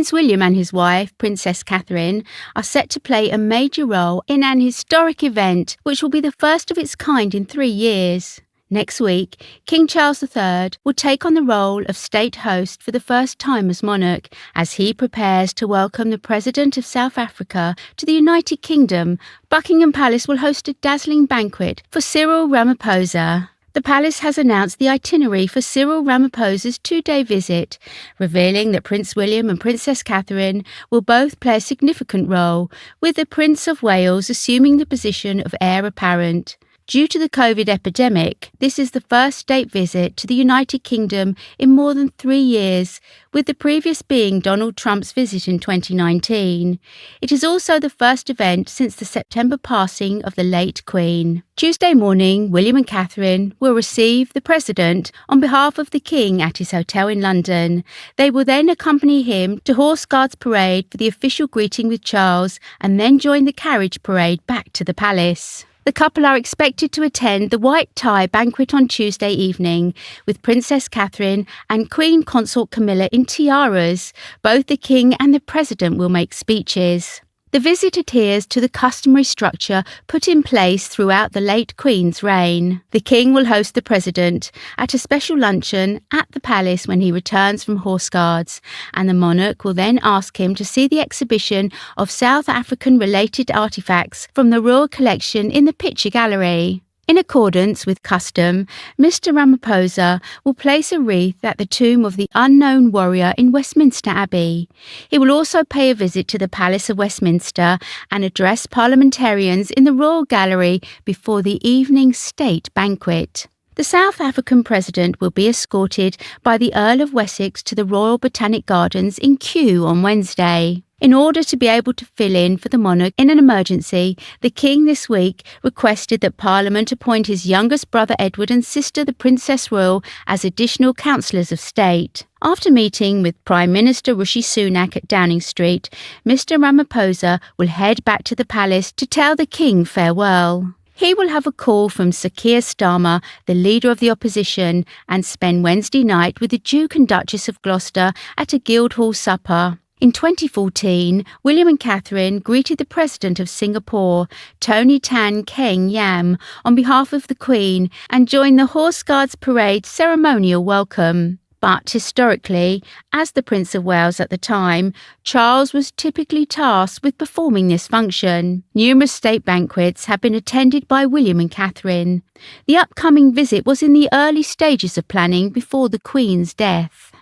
Prince William and his wife, Princess Catherine, are set to play a major role in an historic event which will be the first of its kind in 3 years. Next week, King Charles III will take on the role of state host for the first time as monarch, as he prepares to welcome the President of South Africa to the United Kingdom. Buckingham Palace will host a dazzling banquet for Cyril Ramaphosa. The palace has announced the itinerary for Cyril Ramaphosa's 2-day visit, revealing that Prince William and Princess Catherine will both play a significant role, with the Prince of Wales assuming the position of heir apparent. Due to the COVID epidemic, this is the first state visit to the United Kingdom in more than 3 years, with the previous being Donald Trump's visit in 2019. It is also the first event since the September passing of the late Queen. Tuesday morning, William and Catherine will receive the President on behalf of the King at his hotel in London. They will then accompany him to Horse Guards Parade for the official greeting with Charles and then join the carriage parade back to the palace. The couple are expected to attend the white tie banquet on Tuesday evening, with Princess Catherine and Queen Consort Camilla in tiaras. Both the King and the President will make speeches. The visit adheres to the customary structure put in place throughout the late Queen's reign. The King will host the President at a special luncheon at the palace when he returns from Horse Guards, and the monarch will then ask him to see the exhibition of South African-related artefacts from the Royal Collection in the Picture Gallery. In accordance with custom, Mr. Ramaphosa will place a wreath at the tomb of the unknown warrior in Westminster Abbey. He will also pay a visit to the Palace of Westminster and address parliamentarians in the Royal Gallery before the evening state banquet. The South African President will be escorted by the Earl of Wessex to the Royal Botanic Gardens in Kew on Wednesday. In order to be able to fill in for the monarch in an emergency, the King this week requested that Parliament appoint his youngest brother Edward and sister the Princess Royal as additional councillors of state. After meeting with Prime Minister Rishi Sunak at Downing Street, Mr. Ramaphosa will head back to the palace to tell the King farewell. He will have a call from Sir Keir Starmer, the leader of the opposition, and spend Wednesday night with the Duke and Duchess of Gloucester at a Guildhall supper. In 2014, William and Catherine greeted the President of Singapore, Tony Tan Keng Yam, on behalf of the Queen and joined the Horse Guards Parade ceremonial welcome. But historically, as the Prince of Wales at the time, Charles was typically tasked with performing this function. Numerous state banquets have been attended by William and Catherine. The upcoming visit was in the early stages of planning before the Queen's death.